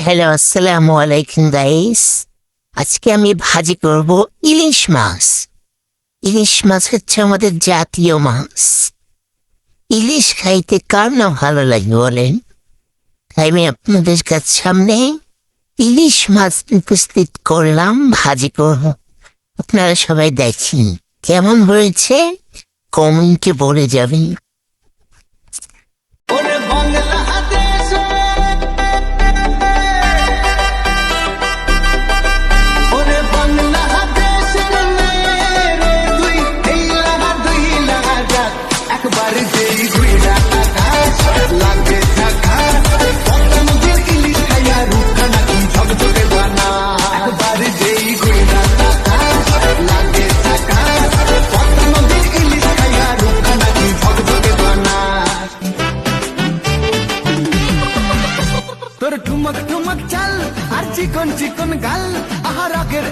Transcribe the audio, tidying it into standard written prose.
Hello, আসসালামু আলাইকুম guys. আজকে আমি ভাজি করব ইলিশ মাছ। ইলিশ মাছ হচ্ছে আমাদের জাতীয় মাছ। ইলিশ খাইতে কার না ভালো লাগে বলেন? তাই আমি আপনাদের কাছে সামনে ইলিশ মাছ উপস্থিত করলাম, ভাজি করব। আপনারা সবাই দেখেন কেমন হয়েছে, কমেন্টে বলে যাবেন। তোর ঠুমক ঠুমক চাল আর চিকন চিকন গাল আহার আগের